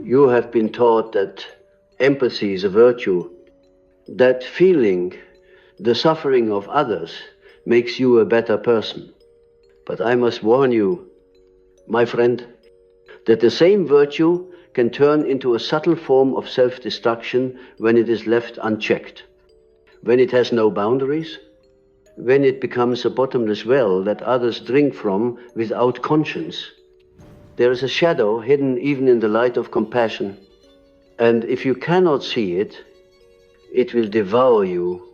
You have been taught that empathy is a virtue, that feeling the suffering of others makes you a better person. But I must warn you, my friend, that the same virtue can turn into a subtle form of self-destruction when it is left unchecked, when it has no boundaries, when it becomes a bottomless well that others drink from without conscience. There is a shadow hidden even in the light of compassion, and if you cannot see it, it will devour you.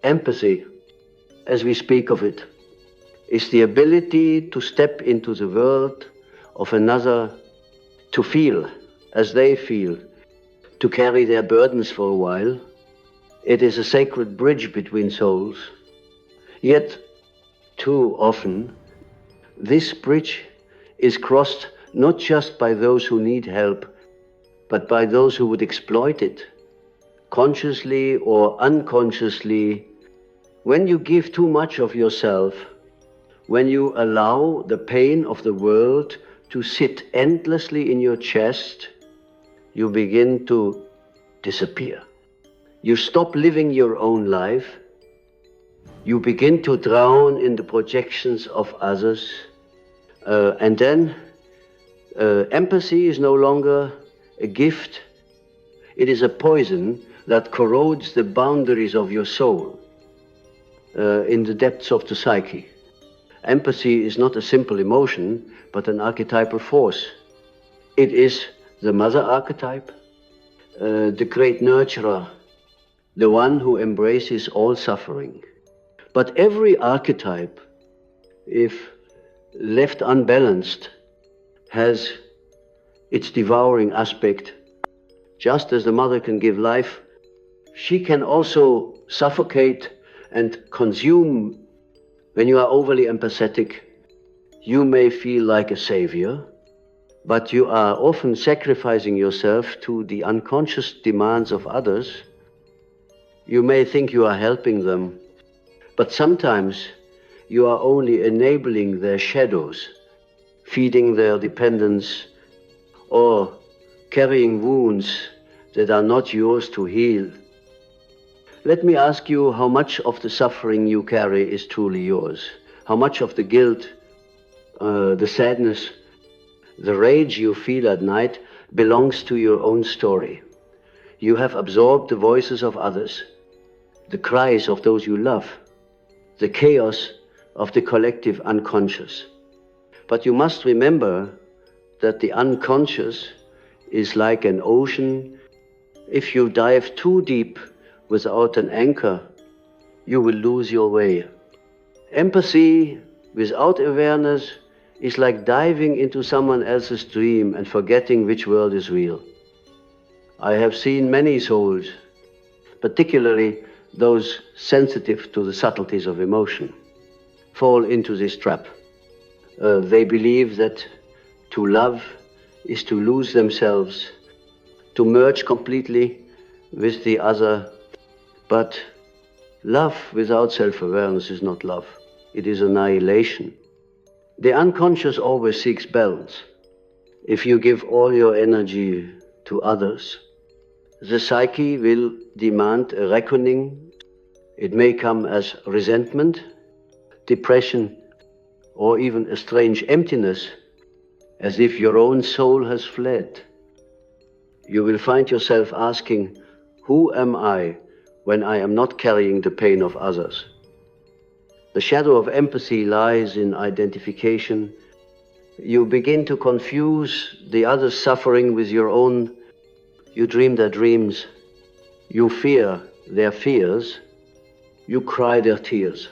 Empathy, as we speak of it, is the ability to step into the world of another, to feel as they feel, to carry their burdens for a while. It is a sacred bridge between souls. Yet, too often, this bridge is crossed not just by those who need help, but by those who would exploit it, consciously or unconsciously. When you give too much of yourself, when you allow the pain of the world to sit endlessly in your chest, you begin to disappear. You stop living your own life. You begin to drown in the projections of others. And then empathy is no longer a gift. It is a poison that corrodes the boundaries of your soul in the depths of the psyche. Empathy is not a simple emotion, but an archetypal force. It is the mother archetype, the great nurturer, the one who embraces all suffering. But every archetype, if left unbalanced, has its devouring aspect. Just as the mother can give life, she can also suffocate and consume. When you are overly empathetic, you may feel like a savior, but you are often sacrificing yourself to the unconscious demands of others. You may think you are helping them, but sometimes you are only enabling their shadows, feeding their dependence, or carrying wounds that are not yours to heal. Let me ask you how much of the suffering you carry is truly yours. How much of the guilt, the sadness, the rage you feel at night belongs to your own story. You have absorbed the voices of others, the cries of those you love, the chaos of the collective unconscious. But you must remember that the unconscious is like an ocean. If you dive too deep without an anchor, you will lose your way. Empathy without awareness is like diving into someone else's dream and forgetting which world is real. I have seen many souls, particularly those sensitive to the subtleties of emotion, fall into this trap. They believe that to love is to lose themselves, to merge completely with the other. But love without self-awareness is not love. It is annihilation. The unconscious always seeks balance. If you give all your energy to others, the psyche will demand a reckoning. It may come as resentment, depression, or even a strange emptiness, as if your own soul has fled. You will find yourself asking, who am I when I am not carrying the pain of others? The shadow of empathy lies in identification. You begin to confuse the other's suffering with your own. You dream their dreams. You fear their fears. You cry their tears.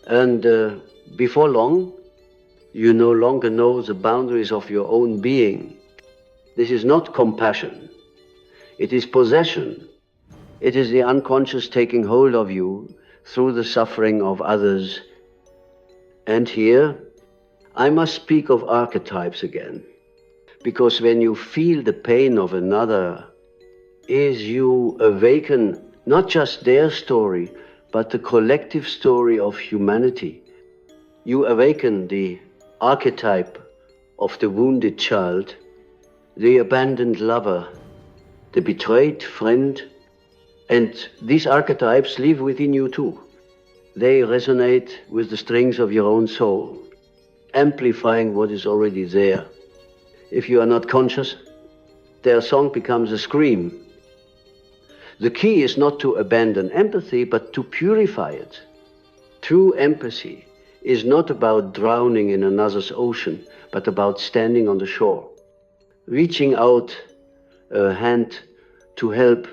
And before long, you no longer know the boundaries of your own being. This is not compassion. It is possession. It is the unconscious taking hold of you through the suffering of others. And here, I must speak of archetypes again, because when you feel the pain of another, is you awaken not just their story, but the collective story of humanity. You awaken the archetype of the wounded child, the abandoned lover, the betrayed friend, and these archetypes live within you too. They resonate with the strings of your own soul, amplifying what is already there. If you are not conscious, their song becomes a scream. The key is not to abandon empathy, but to purify it. True empathy is not about drowning in another's ocean, but about standing on the shore, reaching out a hand to help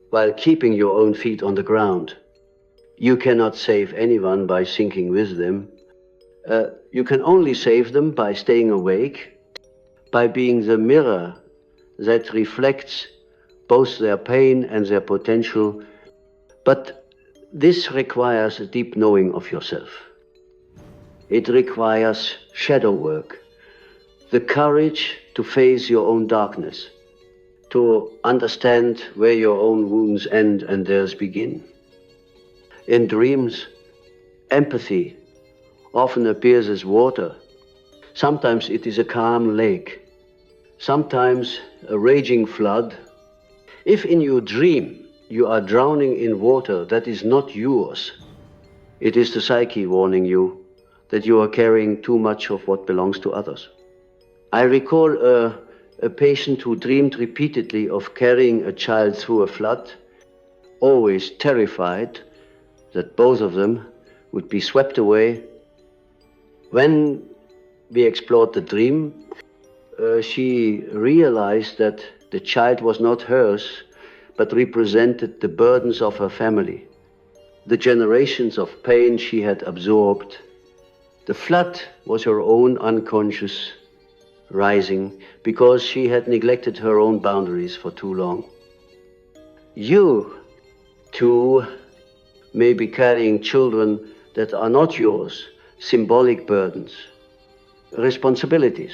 while keeping your own feet on the ground. You cannot save anyone by sinking with them. You can only save them by staying awake, by being the mirror that reflects both their pain and their potential. But this requires a deep knowing of yourself. It requires shadow work, the courage to face your own darkness, to understand where your own wounds end and theirs begin. In dreams, empathy often appears as water. Sometimes it is a calm lake, sometimes a raging flood. If in your dream you are drowning in water that is not yours, it is the psyche warning you that you are carrying too much of what belongs to others. I recall a patient who dreamed repeatedly of carrying a child through a flood, always terrified that both of them would be swept away. When we explored the dream, she realized that the child was not hers, but represented the burdens of her family, the generations of pain she had absorbed. The flood was her own unconscious rising because she had neglected her own boundaries for too long. You, too, may be carrying children that are not yours, symbolic burdens, responsibilities,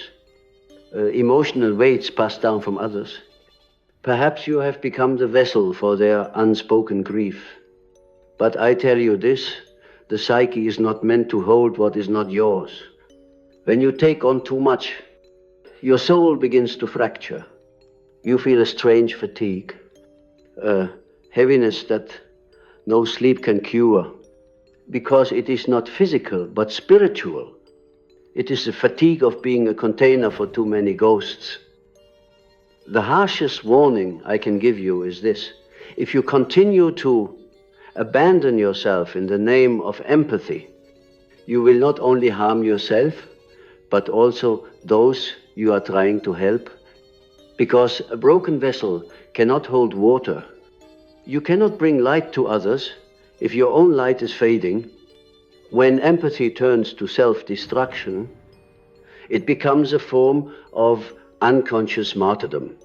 emotional weights passed down from others. Perhaps you have become the vessel for their unspoken grief. But I tell you this, the psyche is not meant to hold what is not yours. When you take on too much, your soul begins to fracture. You feel a strange fatigue, a heaviness that no sleep can cure, because it is not physical, but spiritual. It is the fatigue of being a container for too many ghosts. The harshest warning I can give you is this: if you continue to abandon yourself in the name of empathy, you will not only harm yourself, but also those you are trying to help, because a broken vessel cannot hold water. You cannot bring light to others if your own light is fading. When empathy turns to self-destruction, it becomes a form of unconscious martyrdom.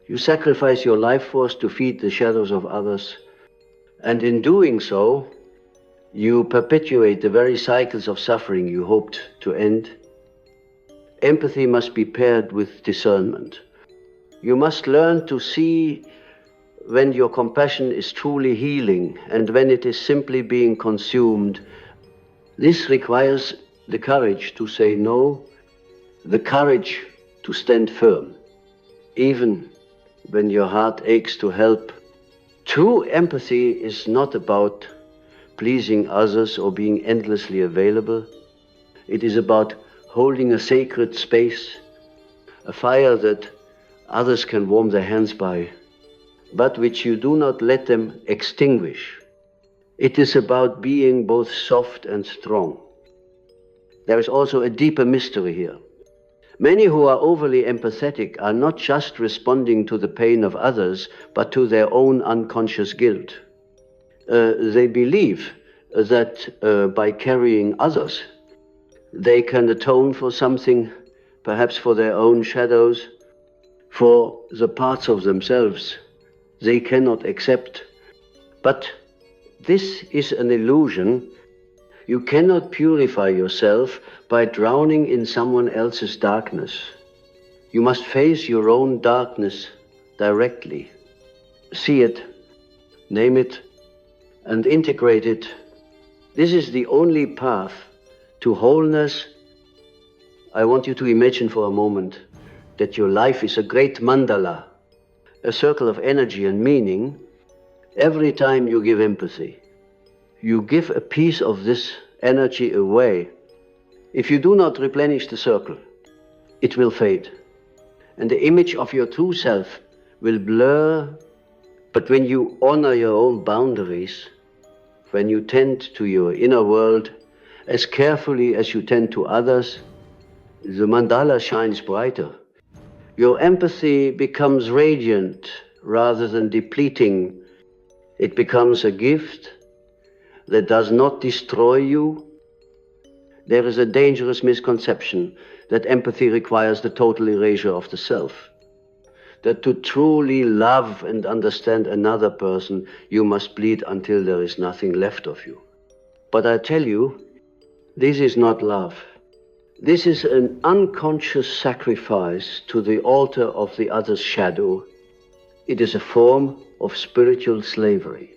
You sacrifice your life force to feed the shadows of others, and in doing so, you perpetuate the very cycles of suffering you hoped to end. Empathy must be paired with discernment. You must learn to see when your compassion is truly healing and when it is simply being consumed. This requires the courage to say no, the courage to stand firm, even when your heart aches to help. True empathy is not about pleasing others or being endlessly available. It is about holding a sacred space, a fire that others can warm their hands by, but which you do not let them extinguish. It is about being both soft and strong. There is also a deeper mystery here. Many who are overly empathetic are not just responding to the pain of others, but to their own unconscious guilt. They believe that by carrying others, they can atone for something, perhaps for their own shadows, for the parts of themselves they cannot accept. But this is an illusion. You cannot purify yourself by drowning in someone else's darkness. You must face your own darkness directly. See it, name it, and integrate it. This is the only path to wholeness. I want you to imagine for a moment that your life is a great mandala, a circle of energy and meaning, every time you give empathy, you give a piece of this energy away. If you do not replenish the circle, it will fade. And the image of your true self will blur. But when you honor your own boundaries, when you tend to your inner world as carefully as you tend to others, the mandala shines brighter. Your empathy becomes radiant rather than depleting. It becomes a gift that does not destroy you. There is a dangerous misconception that empathy requires the total erasure of the self. That to truly love and understand another person, you must bleed until there is nothing left of you. But I tell you, this is not love. This is an unconscious sacrifice to the altar of the other's shadow. It is a form of spiritual slavery,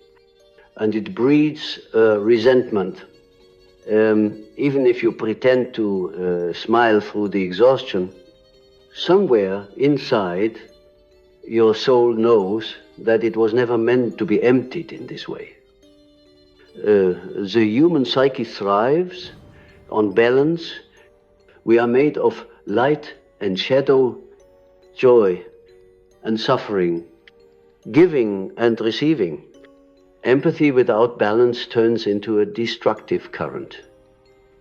and it breeds resentment. Even if you pretend to smile through the exhaustion, somewhere inside, your soul knows that it was never meant to be emptied in this way. The human psyche thrives on balance. We are made of light and shadow, joy and suffering, giving and receiving. Empathy without balance turns into a destructive current,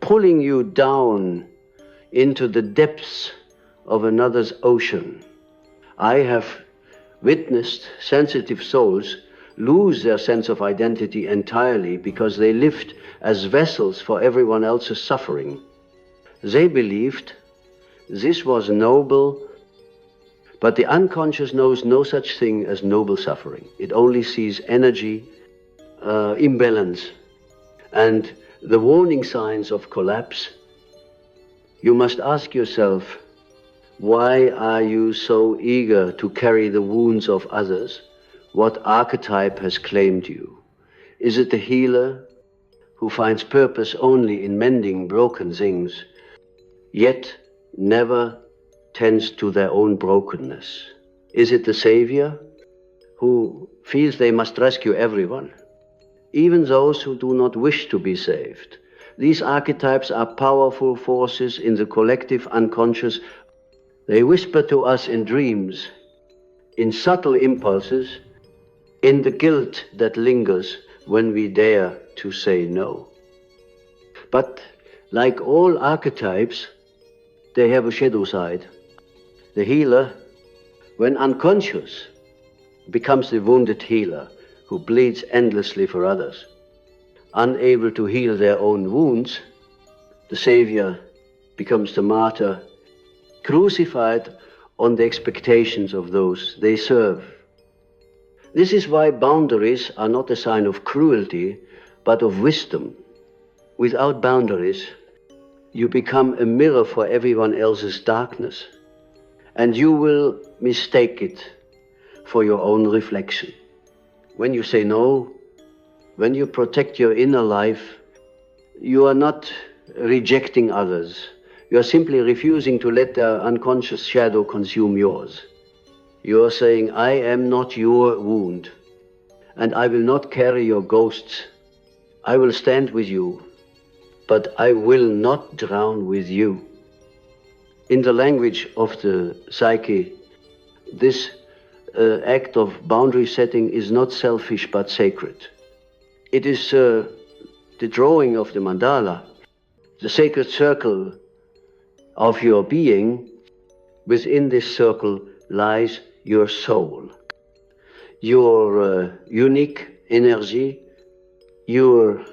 pulling you down into the depths of another's ocean. I have witnessed sensitive souls lose their sense of identity entirely because they lived as vessels for everyone else's suffering. They believed this was noble, but the unconscious knows no such thing as noble suffering. It only sees energy, imbalance, and the warning signs of collapse. You must ask yourself, why are you so eager to carry the wounds of others? What archetype has claimed you? Is it the healer who finds purpose only in mending broken things, yet never tends to their own brokenness? Is it the savior who feels they must rescue everyone, even those who do not wish to be saved? These archetypes are powerful forces in the collective unconscious. They whisper to us in dreams, in subtle impulses, in the guilt that lingers when we dare to say no. But like all archetypes, they have a shadow side. The healer, when unconscious, becomes the wounded healer who bleeds endlessly for others. Unable to heal their own wounds, the savior becomes the martyr, crucified on the expectations of those they serve. This is why boundaries are not a sign of cruelty, but of wisdom. Without boundaries, you become a mirror for everyone else's darkness, and you will mistake it for your own reflection. When you say no, when you protect your inner life, you are not rejecting others. You are simply refusing to let their unconscious shadow consume yours. You are saying, I am not your wound, and I will not carry your ghosts. I will stand with you, but I will not drown with you. In the language of the psyche, this act of boundary setting is not selfish but sacred. It is the drawing of the mandala, the sacred circle of your being. Within this circle lies your soul, your unique energy, your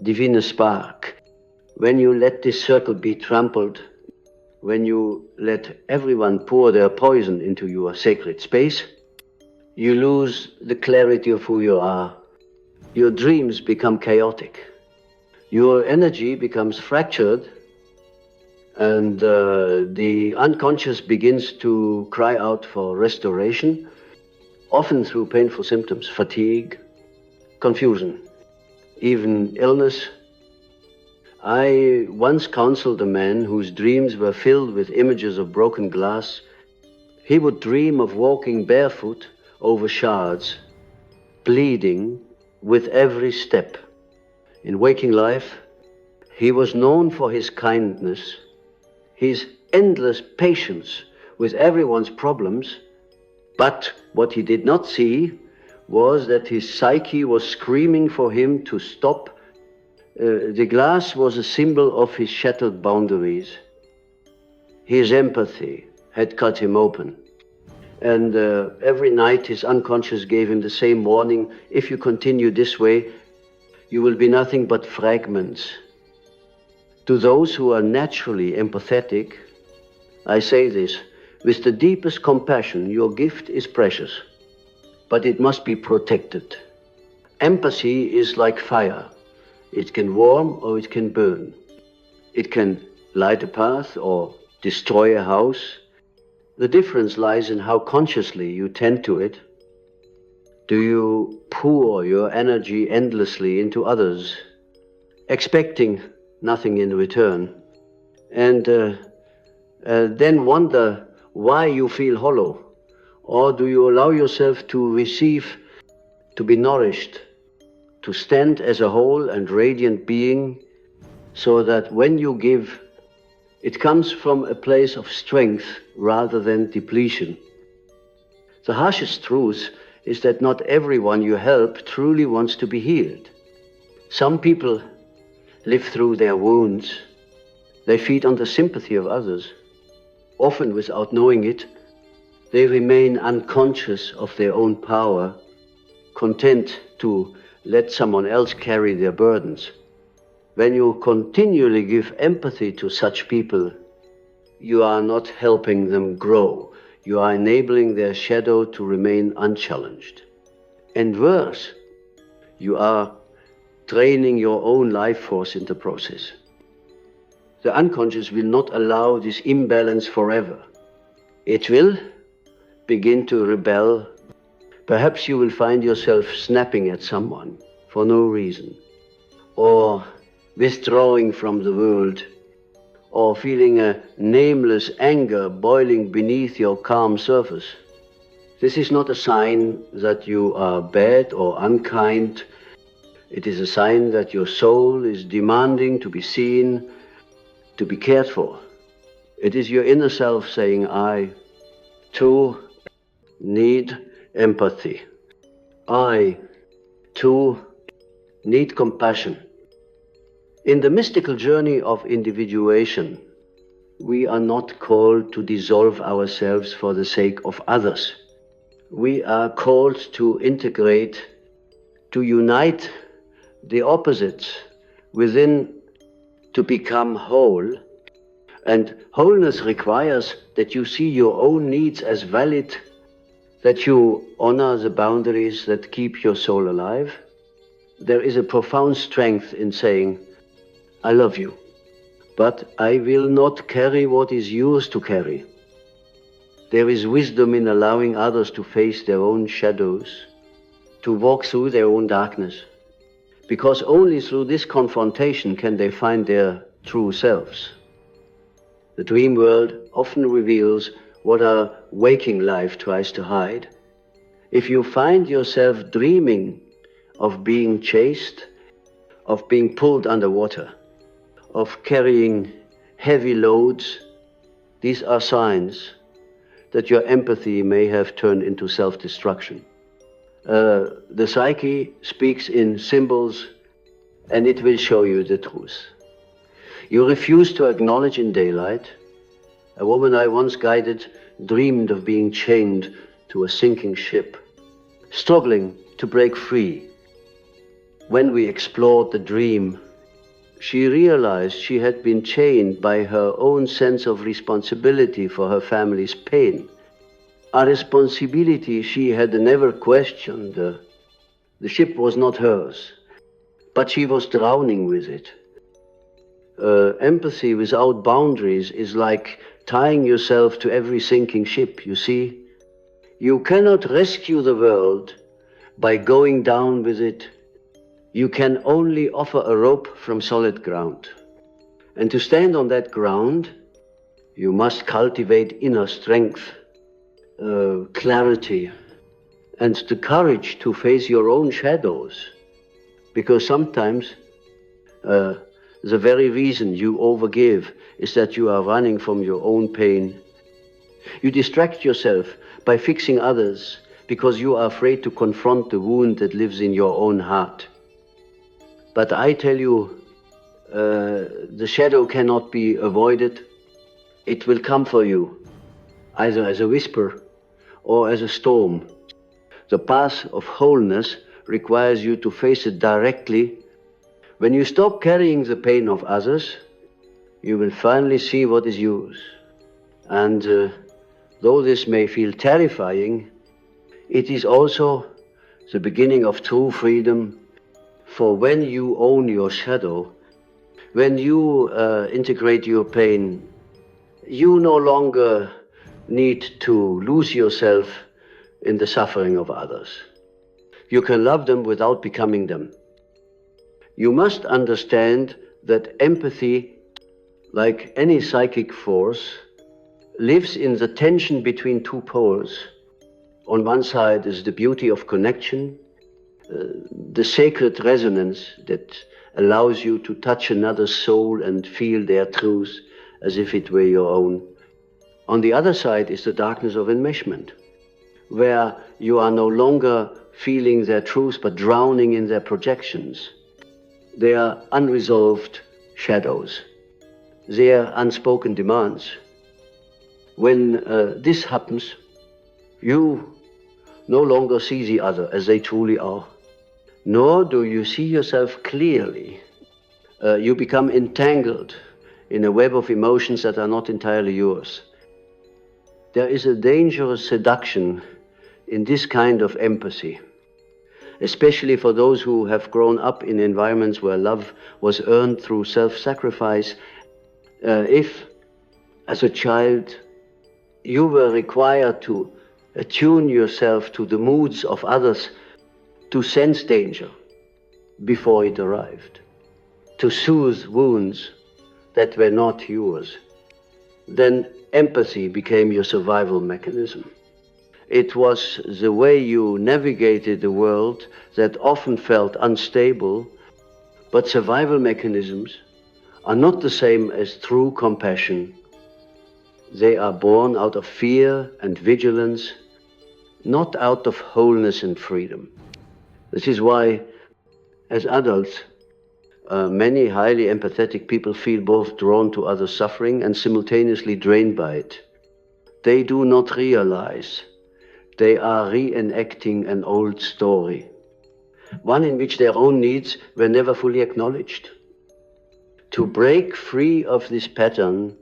divine spark. When you let this circle be trampled, when you let everyone pour their poison into your sacred space, you lose the clarity of who you are. Your dreams become chaotic. Your energy becomes fractured, and the unconscious begins to cry out for restoration, often through painful symptoms, fatigue, confusion, even illness. I once counseled a man whose dreams were filled with images of broken glass He would dream of walking barefoot over shards, bleeding with every step. In waking life, he was known for his kindness, his endless patience with everyone's problems, but what he did not see was that his psyche was screaming for him to stop. The glass was a symbol of his shattered boundaries. His empathy had cut him open. And every night his unconscious gave him the same warning: if you continue this way, you will be nothing but fragments. To those who are naturally empathetic, I say this: with the deepest compassion, your gift is precious, but it must be protected. Empathy is like fire. It can warm or it can burn. It can light a path or destroy a house. The difference lies in how consciously you tend to it. Do you pour your energy endlessly into others, expecting nothing in return, and then wonder why you feel hollow? Or do you allow yourself to receive, to be nourished, to stand as a whole and radiant being, so that when you give, it comes from a place of strength rather than depletion? The harshest truth is that not everyone you help truly wants to be healed. Some people live through their wounds. They feed on the sympathy of others. Often without knowing it, they remain unconscious of their own power, content to let someone else carry their burdens. When you continually give empathy to such people, you are not helping them grow. You are enabling their shadow to remain unchallenged. And worse, you are draining your own life force in the process. The unconscious will not allow this imbalance forever. It will begin to rebel. Perhaps you will find yourself snapping at someone for no reason, or withdrawing from the world, or feeling a nameless anger boiling beneath your calm surface. This is not a sign that you are bad or unkind. It is a sign that your soul is demanding to be seen, to be cared for. It is your inner self saying, I, too, need empathy. I, too, need compassion. In the mystical journey of individuation, we are not called to dissolve ourselves for the sake of others. We are called to integrate, to unite the opposites within, to become whole. And wholeness requires that you see your own needs as valid, that you honor the boundaries that keep your soul alive. There is a profound strength in saying, I love you, but I will not carry what is yours to carry. There is wisdom in allowing others to face their own shadows, to walk through their own darkness, because only through this confrontation can they find their true selves. The dream world often reveals what our waking life tries to hide. If you find yourself dreaming of being chased, of being pulled underwater, of carrying heavy loads, these are signs that your empathy may have turned into self-destruction. The psyche speaks in symbols, and it will show you the truth. You refuse to acknowledge in daylight. A woman I once guided dreamed of being chained to a sinking ship, struggling to break free. When we explored the dream, she realized she had been chained by her own sense of responsibility for her family's pain, a responsibility she had never questioned. The ship was not hers, but she was drowning with it. Empathy without boundaries is like tying yourself to every sinking ship, you see. You cannot rescue the world by going down with it. You can only offer a rope from solid ground. And to stand on that ground, you must cultivate inner strength. clarity and the courage to face your own shadows. Because sometimes the very reason you overgive is that you are running from your own pain. You distract yourself by fixing others because you are afraid to confront the wound that lives in your own heart. But I tell you, the shadow cannot be avoided. It will come for you, either as a whisper or as a storm. The path of wholeness requires you to face it directly. When you stop carrying the pain of others, you will finally see what is yours. And though this may feel terrifying, it is also the beginning of true freedom. For when you own your shadow, when you integrate your pain, you no longer need to lose yourself in the suffering of others. You can love them without becoming them. You must understand that empathy, like any psychic force, lives in the tension between two poles. On one side is the beauty of connection, the sacred resonance that allows you to touch another's soul and feel their truth as if it were your own. On the other side is the darkness of enmeshment, where you are no longer feeling their truth but drowning in their projections. They are unresolved shadows. They are unspoken demands. When this happens, you no longer see the other as they truly are, nor do you see yourself clearly. You become entangled in a web of emotions that are not entirely yours. There is a dangerous seduction in this kind of empathy, especially for those who have grown up in environments where love was earned through self-sacrifice. If, as a child, you were required to attune yourself to the moods of others, to sense danger before it arrived, to soothe wounds that were not yours, then empathy became your survival mechanism. It was the way you navigated the world that often felt unstable, but survival mechanisms are not the same as true compassion. They are born out of fear and vigilance, not out of wholeness and freedom. This is why, as adults, many highly empathetic people feel both drawn to others' suffering and simultaneously drained by it. They do not realize they are reenacting an old story, one in which their own needs were never fully acknowledged. To break free of this pattern,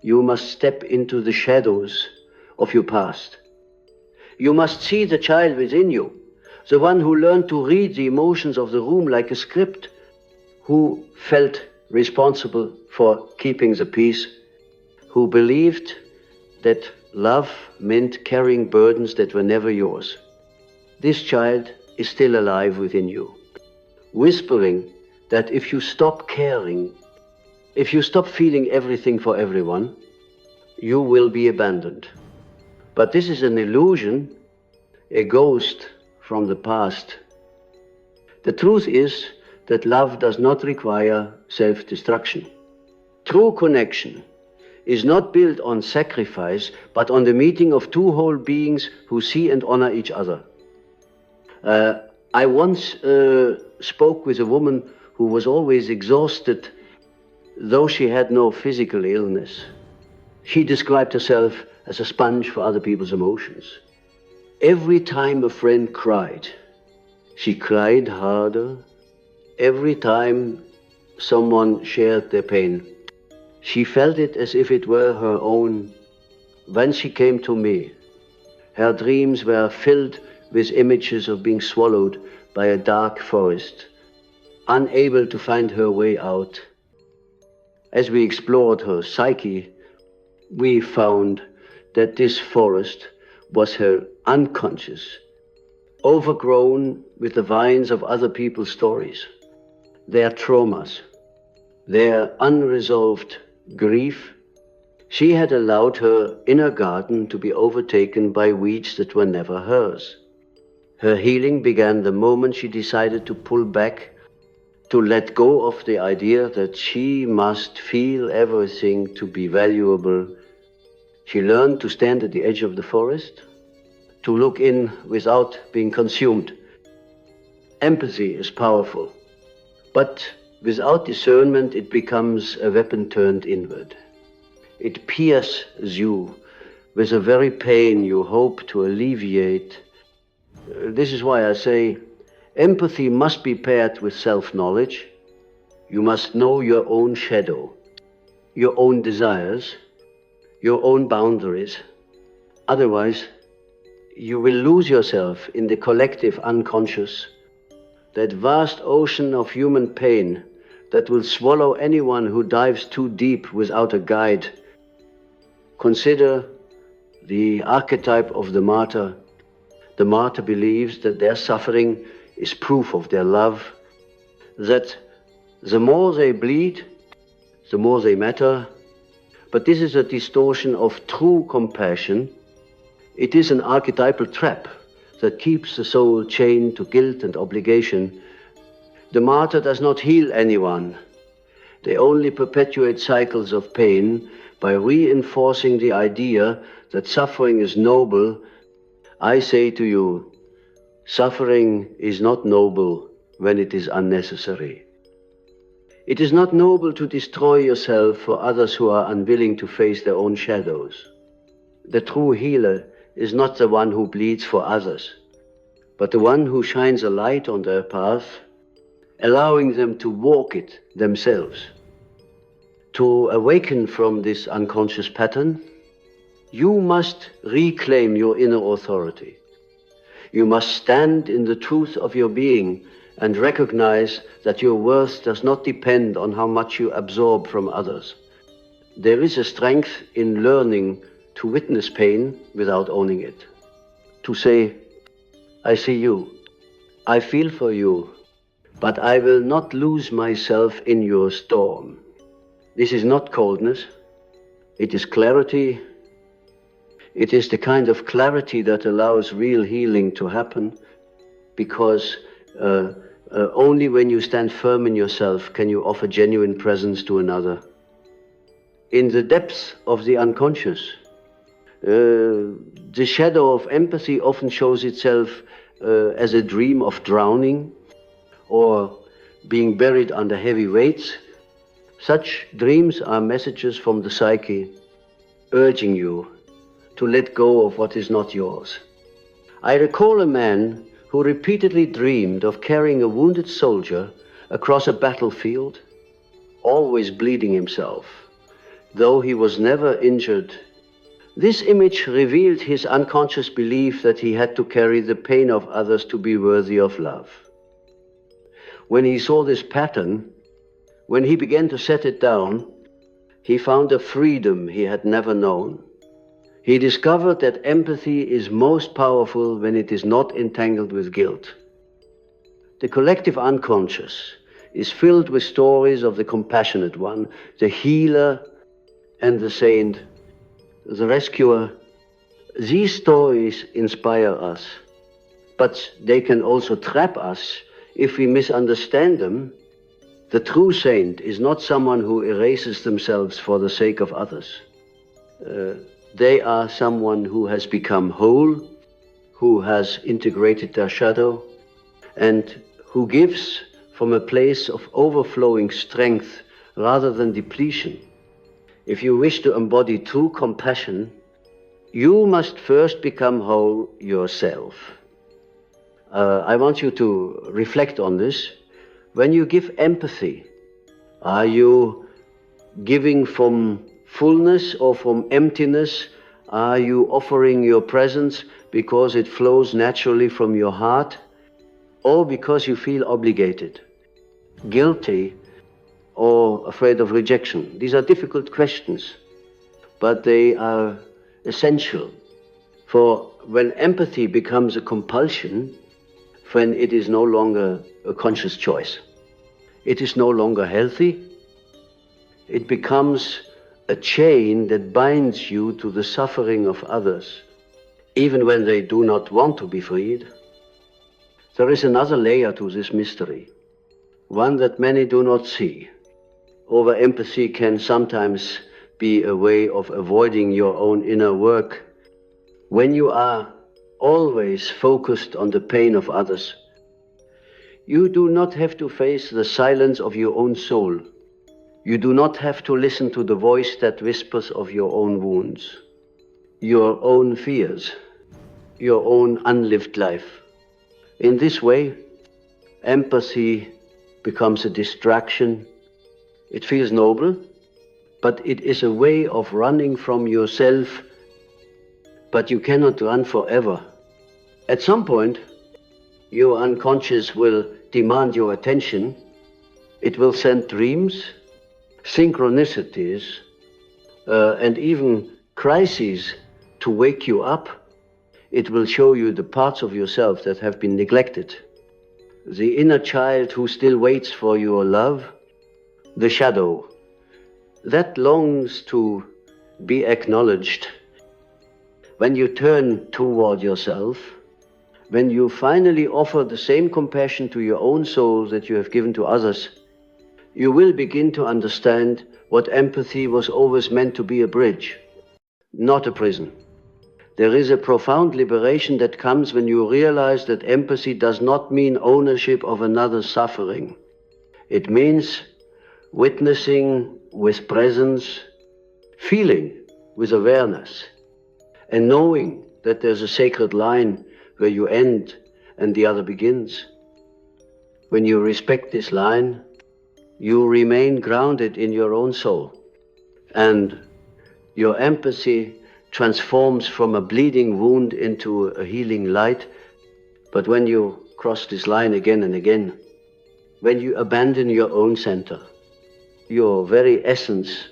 you must step into the shadows of your past. You must see the child within you, the one who learned to read the emotions of the room like a script, who felt responsible for keeping the peace, who believed that love meant carrying burdens that were never yours. This child is still alive within you, whispering that if you stop caring, if you stop feeling everything for everyone, you will be abandoned. But this is an illusion, a ghost from the past. The truth is that love does not require self-destruction. True connection is not built on sacrifice, but on the meeting of two whole beings who see and honor each other. I once spoke with a woman who was always exhausted, though she had no physical illness. She described herself as a sponge for other people's emotions. Every time a friend cried, she cried harder. Every time someone shared their pain, she felt it as if it were her own. When she came to me, her dreams were filled with images of being swallowed by a dark forest, unable to find her way out. As we explored her psyche, we found that this forest was her unconscious, overgrown with the vines of other people's stories, their traumas, their unresolved grief. She had allowed her inner garden to be overtaken by weeds that were never hers. Her healing began the moment she decided to pull back, to let go of the idea that she must feel everything to be valuable. She learned to stand at the edge of the forest, to look in without being consumed. Empathy is powerful, but without discernment it becomes a weapon turned inward. It pierces you with the very pain you hope to alleviate. This is why I say empathy must be paired with self-knowledge. You must know your own shadow, your own desires, your own boundaries. Otherwise, you will lose yourself in the collective unconscious, that vast ocean of human pain that will swallow anyone who dives too deep without a guide. Consider the archetype of the martyr. The martyr believes that their suffering is proof of their love, that the more they bleed, the more they matter. But this is a distortion of true compassion. It is an archetypal trap that keeps the soul chained to guilt and obligation. The martyr does not heal anyone. They only perpetuate cycles of pain by reinforcing the idea that suffering is noble. I say to you, suffering is not noble when it is unnecessary. It is not noble to destroy yourself for others who are unwilling to face their own shadows. The true healer is not the one who bleeds for others, but the one who shines a light on their path, allowing them to walk it themselves. To awaken from this unconscious pattern, you must reclaim your inner authority. You must stand in the truth of your being and recognize that your worth does not depend on how much you absorb from others. There is a strength in learning to witness pain without owning it. To say, I see you, I feel for you, but I will not lose myself in your storm. This is not coldness, it is clarity. It is the kind of clarity that allows real healing to happen, because only when you stand firm in yourself can you offer genuine presence to another. In the depths of the unconscious, the shadow of empathy often shows itself as a dream of drowning or being buried under heavy weights. Such dreams are messages from the psyche urging you to let go of what is not yours. I recall a man who repeatedly dreamed of carrying a wounded soldier across a battlefield, always bleeding himself, though he was never injured. This image revealed his unconscious belief that he had to carry the pain of others to be worthy of love. When he saw this pattern, when he began to set it down, he found a freedom he had never known. He discovered that empathy is most powerful when it is not entangled with guilt. The collective unconscious is filled with stories of the compassionate one, the healer and the saint, the rescuer. These stories inspire us, but they can also trap us if we misunderstand them. The true saint is not someone who erases themselves for the sake of others. They are someone who has become whole, who has integrated their shadow, and who gives from a place of overflowing strength rather than depletion. If you wish to embody true compassion, you must first become whole yourself. I want you to reflect on this. When you give empathy, are you giving from fullness or from emptiness? Are you offering your presence because it flows naturally from your heart, or because you feel obligated, guilty, or afraid of rejection? These are difficult questions, but they are essential. For when empathy becomes a compulsion, when it is no longer a conscious choice, it is no longer healthy. It becomes a chain that binds you to the suffering of others, even when they do not want to be freed. There is another layer to this mystery, one that many do not see. Over-empathy can sometimes be a way of avoiding your own inner work. When you are always focused on the pain of others, you do not have to face the silence of your own soul. You do not have to listen to the voice that whispers of your own wounds, your own fears, your own unlived life. In this way, empathy becomes a distraction. It feels noble, but it is a way of running from yourself, but you cannot run forever. At some point, your unconscious will demand your attention. It will send dreams, synchronicities, and even crises to wake you up. It will show you the parts of yourself that have been neglected. The inner child who still waits for your love, the shadow that longs to be acknowledged. When you turn toward yourself, when you finally offer the same compassion to your own soul that you have given to others, you will begin to understand what empathy was always meant to be: a bridge, not a prison. There is a profound liberation that comes when you realize that empathy does not mean ownership of another's suffering. It means witnessing with presence, feeling with awareness, and knowing that there's a sacred line where you end and the other begins. When you respect this line, you remain grounded in your own soul, and your empathy transforms from a bleeding wound into a healing light. But when you cross this line again and again, when you abandon your own center, your very essence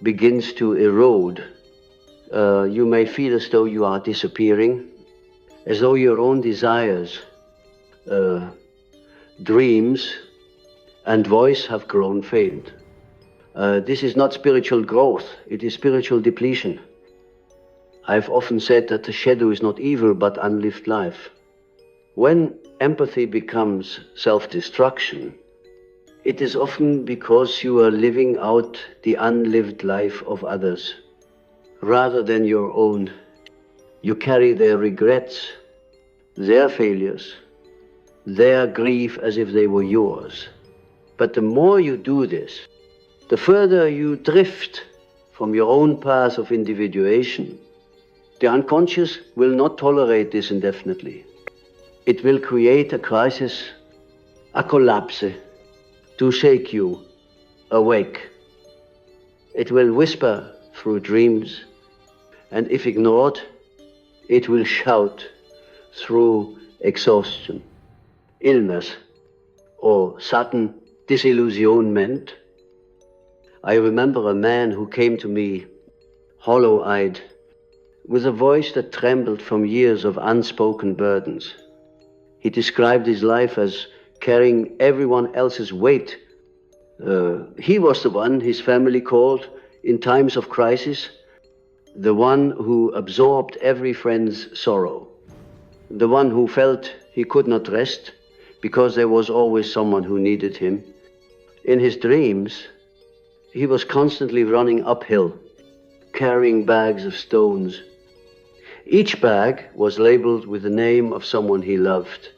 begins to erode. You may feel as though you are disappearing, as though your own desires, dreams, and voice have grown faint. This is not spiritual growth, it is spiritual depletion. I've often said that the shadow is not evil, but unlived life. When empathy becomes self-destruction, it is often because you are living out the unlived life of others rather than your own. You carry their regrets, their failures, their grief as if they were yours. But the more you do this, the further you drift from your own path of individuation. The unconscious will not tolerate this indefinitely. It will create a crisis, a collapse, to shake you awake. It will whisper through dreams, and if ignored, it will shout through exhaustion, illness, or sudden disillusionment. I remember a man who came to me hollow-eyed, with a voice that trembled from years of unspoken burdens. He described his life as carrying everyone else's weight. He was the one his family called, in times of crisis, the one who absorbed every friend's sorrow, the one who felt he could not rest because there was always someone who needed him. In his dreams, he was constantly running uphill, carrying bags of stones. Each bag was labeled with the name of someone he loved.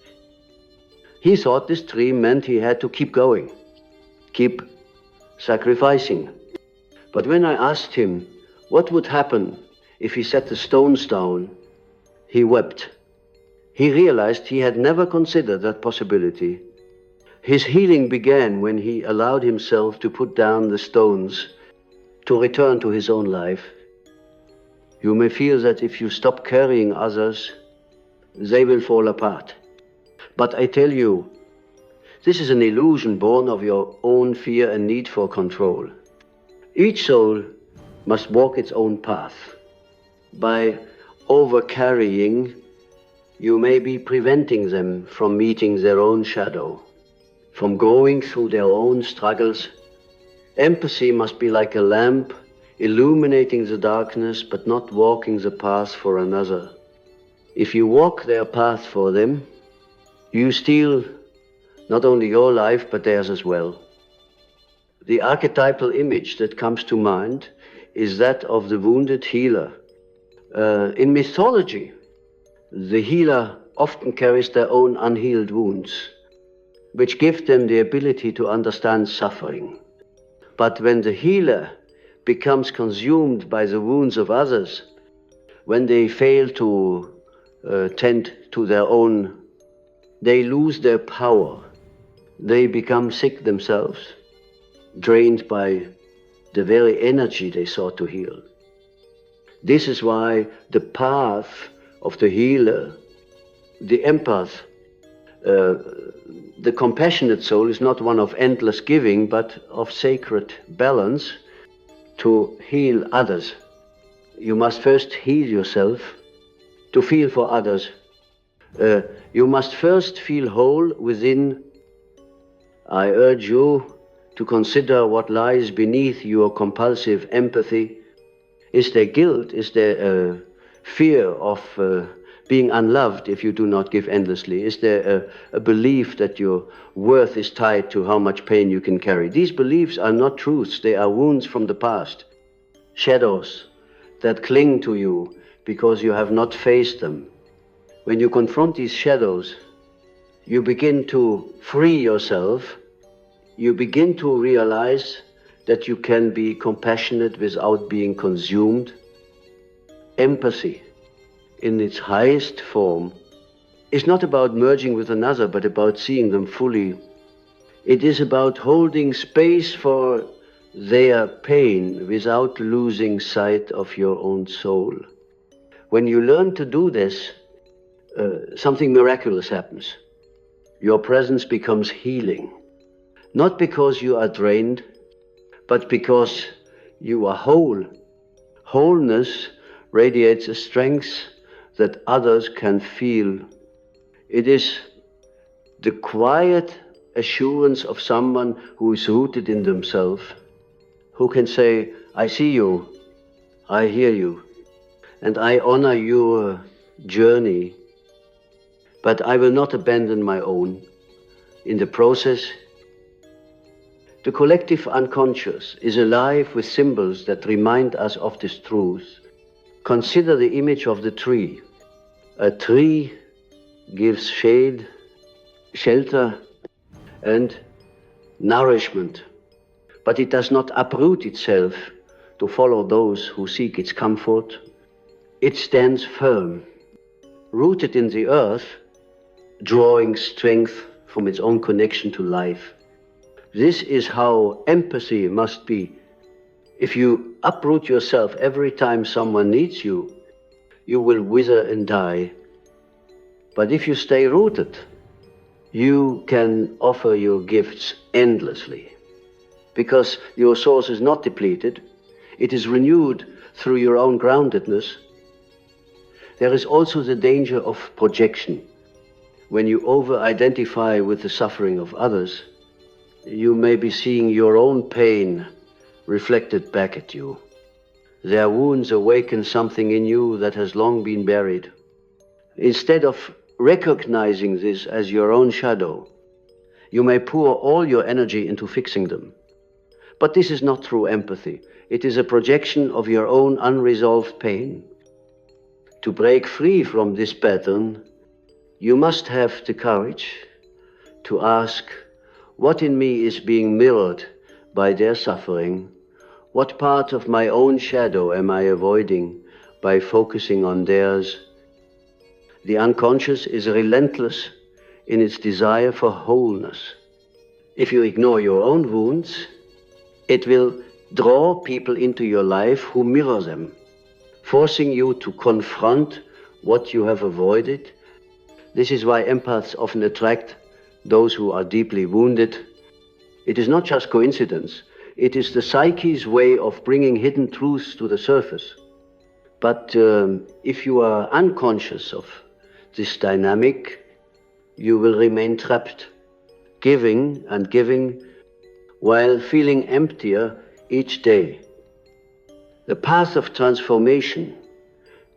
He thought this dream meant he had to keep going, keep sacrificing. But when I asked him what would happen if he set the stones down, he wept. He realized he had never considered that possibility. His healing began when he allowed himself to put down the stones, to return to his own life. You may feel that if you stop carrying others, they will fall apart. But I tell you, this is an illusion born of your own fear and need for control. Each soul must walk its own path. By over-carrying, you may be preventing them from meeting their own shadow, from going through their own struggles. Empathy must be like a lamp illuminating the darkness but not walking the path for another. If you walk their path for them, you steal not only your life but theirs as well. The archetypal image that comes to mind is that of the wounded healer. In mythology, the healer often carries their own unhealed wounds, which give them the ability to understand suffering. But when the healer becomes consumed by the wounds of others, when they fail to tend to their own, they lose their power. They become sick themselves, drained by the very energy they sought to heal. This is why the path of the healer, the empath, the compassionate soul is not one of endless giving, but of sacred balance to heal others. You must first heal yourself to feel for others. You must first feel whole within. I urge you to consider what lies beneath your compulsive empathy. Is there guilt? Is there fear of being unloved if you do not give endlessly? Is there a belief that your worth is tied to how much pain you can carry? These beliefs are not truths. They are wounds from the past, shadows that cling to you because you have not faced them. When you confront these shadows, you begin to free yourself. You begin to realize that you can be compassionate without being consumed. Empathy, in its highest form, is not about merging with another, but about seeing them fully. It is about holding space for their pain without losing sight of your own soul. When you learn to do this, something miraculous happens. Your presence becomes healing, not because you are drained, but because you are whole. Wholeness radiates a strength that others can feel. It is the quiet assurance of someone who is rooted in themselves, who can say, I see you, I hear you, and I honor your journey, but I will not abandon my own. In the process, the collective unconscious is alive with symbols that remind us of this truth. Consider the image of the tree. A tree gives shade, shelter, and nourishment, but it does not uproot itself to follow those who seek its comfort. It stands firm, rooted in the earth, drawing strength from its own connection to life. This is how empathy must be. If you uproot yourself every time someone needs you, you will wither and die. But if you stay rooted, you can offer your gifts endlessly, because your source is not depleted, it is renewed through your own groundedness. There is also the danger of projection. When you over-identify with the suffering of others, you may be seeing your own pain reflected back at you. Their wounds awaken something in you that has long been buried. Instead of recognizing this as your own shadow, you may pour all your energy into fixing them. But this is not true empathy. It is a projection of your own unresolved pain. To break free from this pattern, you must have the courage to ask, what in me is being mirrored by their suffering? What part of my own shadow am I avoiding by focusing on theirs? The unconscious is relentless in its desire for wholeness. If you ignore your own wounds, it will draw people into your life who mirror them, forcing you to confront what you have avoided. This is why empaths often attract those who are deeply wounded. It is not just coincidence. It is the psyche's way of bringing hidden truths to the surface. But if you are unconscious of this dynamic, you will remain trapped, giving and giving while feeling emptier each day. The path of transformation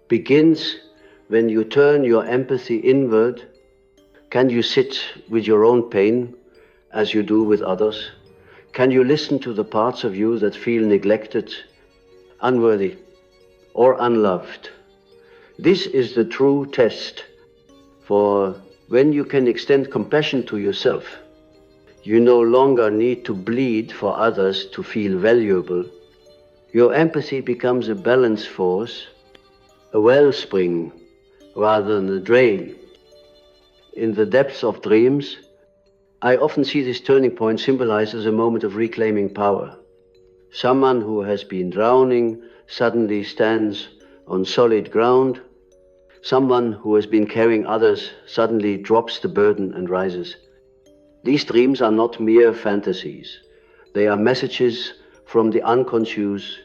begins when you turn your empathy inward. Can you sit with your own pain as you do with others? Can you listen to the parts of you that feel neglected, unworthy, or unloved? This is the true test, for when you can extend compassion to yourself, you no longer need to bleed for others to feel valuable. Your empathy becomes a balance force, a wellspring rather than a drain. In the depths of dreams, I often see this turning point symbolized as a moment of reclaiming power. Someone who has been drowning suddenly stands on solid ground. Someone who has been carrying others suddenly drops the burden and rises. These dreams are not mere fantasies. They are messages from the unconscious,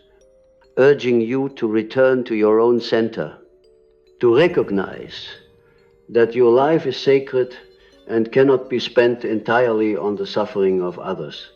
urging you to return to your own center, to recognize that your life is sacred and cannot be spent entirely on the suffering of others.